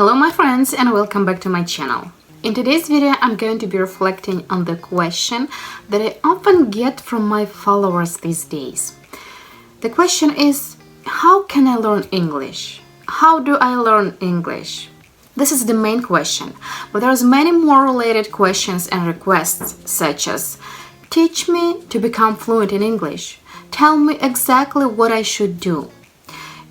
Hello my friends and welcome back to my channel. In today's video I'm going to be reflecting on the question that I often get from my followers these days. The question is, how can I learn English? How do I learn English? This is the main question, but there's many more related questions and requests such as, teach me to become fluent in English. Tell me exactly what I should do.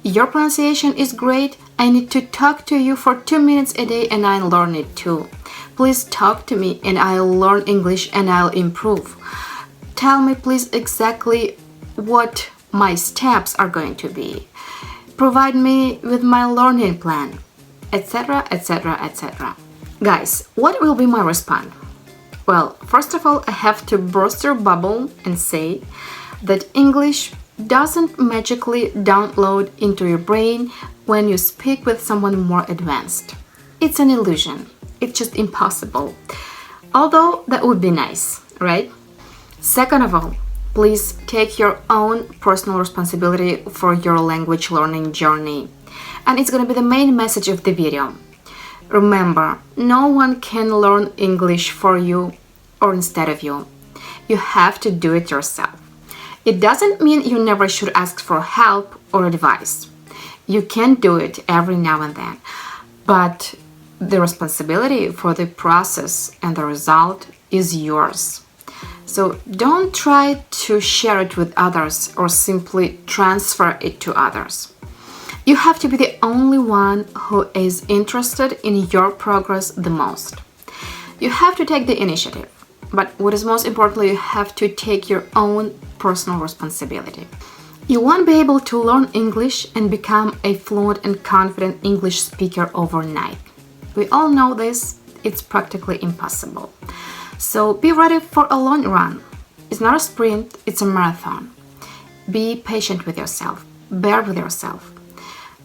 Your pronunciation is great. I need to talk to you for 2 minutes a day and I'll learn it too. Please talk to me and I'll learn English and I'll improve. Tell me please exactly what my steps are going to be. Provide me with my learning plan, etc, etc, etc. Guys, what will be my response? Well, first of all, I have to burst your bubble and say that English doesn't magically download into your brain when you speak with someone more advanced. It's an illusion. It's just impossible. Although that would be nice, right? Second of all, please take your own personal responsibility for your language learning journey. And it's going to be the main message of the video. Remember, no one can learn English for you or instead of you. You have to do it yourself. It doesn't mean you never should ask for help or advice. You can do it every now and then, but the responsibility for the process and the result is yours. So don't try to share it with others or simply transfer it to others. You have to be the only one who is interested in your progress the most. You have to take the initiative. But what is most importantly, you have to take your own personal responsibility. You won't be able to learn English and become a fluent and confident English speaker overnight. We all know this, it's practically impossible. So be ready for a long run. It's not a sprint, it's a marathon. Be patient with yourself, bear with yourself,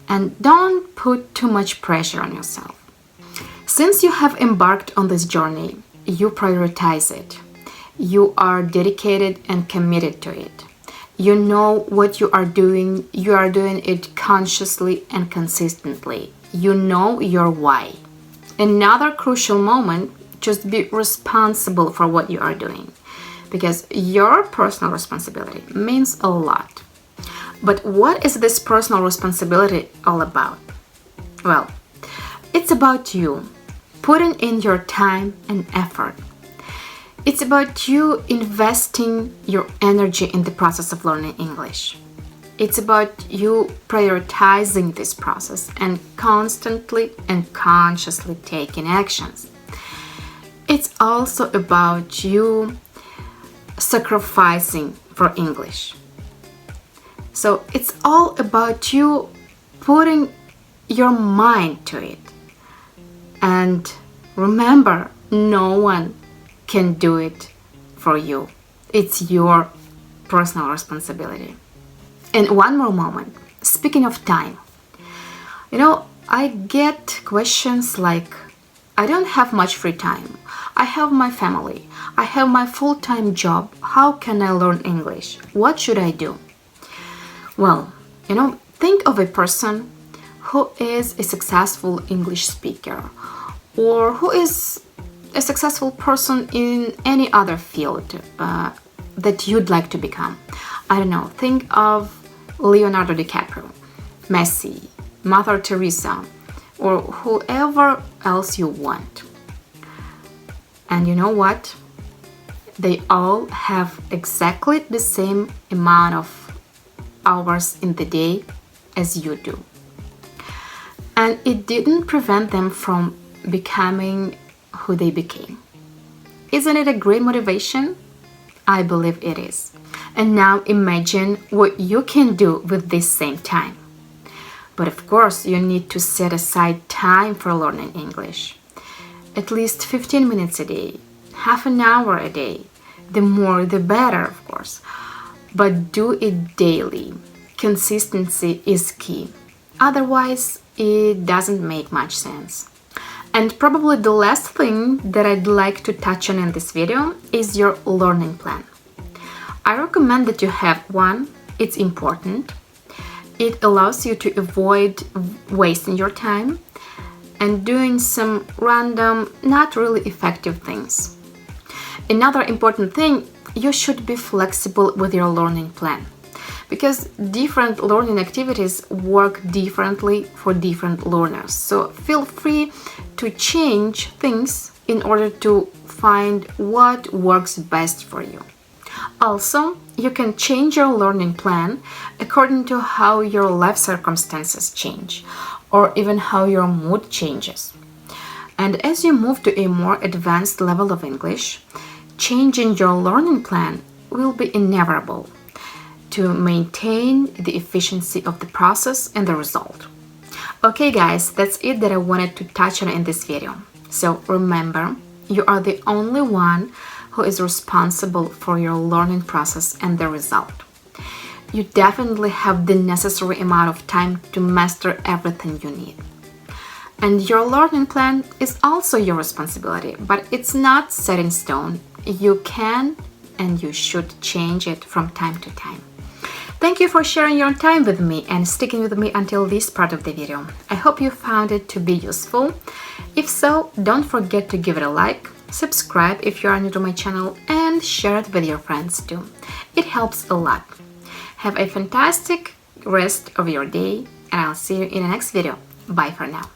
and don't put too much pressure on yourself. Since you have embarked on this journey, you prioritize it. You are dedicated and committed to it. You know what you are doing it consciously and consistently. You know your why. Another crucial moment, just be responsible for what you are doing, because your personal responsibility means a lot. But what is this personal responsibility all about? Well, it's about you putting in your time and effort. It's about you investing your energy in the process of learning English. It's about you prioritizing this process and constantly and consciously taking actions. It's also about you sacrificing for English. So it's all about you putting your mind to it. And remember, no one can do it for you. It's your personal responsibility. And one more moment, speaking of time. I get questions like, I don't have much free time. I have my family. I have my full-time job. How can I learn English? What should I do? Well, think of a person who is a successful English speaker, or who is a successful person in any other field that you'd like to become. I don't know, think of Leonardo DiCaprio, Messi, Mother Teresa, or whoever else you want. And you know what? They all have exactly the same amount of hours in the day as you do. And it didn't prevent them from becoming who they became. Isn't it a great motivation? I believe it is. And now imagine what you can do with this same time. But of course, you need to set aside time for learning English. At least 15 minutes a day, half an hour a day. The more, the better, of course. But do it daily. Consistency is key. Otherwise, it doesn't make much sense. And probably the last thing that I'd like to touch on in this video is your learning plan. I recommend that you have one. It's important. It allows you to avoid wasting your time and doing some random, not really effective things. Another important thing, you should be flexible with your learning plan, because different learning activities work differently for different learners. So feel free to change things in order to find what works best for you. Also, you can change your learning plan according to how your life circumstances change, or even how your mood changes. And as you move to a more advanced level of English, changing your learning plan will be inevitable to maintain the efficiency of the process and the result. Okay guys, that's it that I wanted to touch on in this video. So remember, you are the only one who is responsible for your learning process and the result. You definitely have the necessary amount of time to master everything you need. And your learning plan is also your responsibility, but it's not set in stone. You can and you should change it from time to time. Thank you for sharing your time with me and sticking with me until this part of the video. I hope you found it to be useful. If so, don't forget to give it a like, subscribe if you are new to my channel, and share it with your friends too. It helps a lot. Have a fantastic rest of your day, and I'll see you in the next video. Bye for now.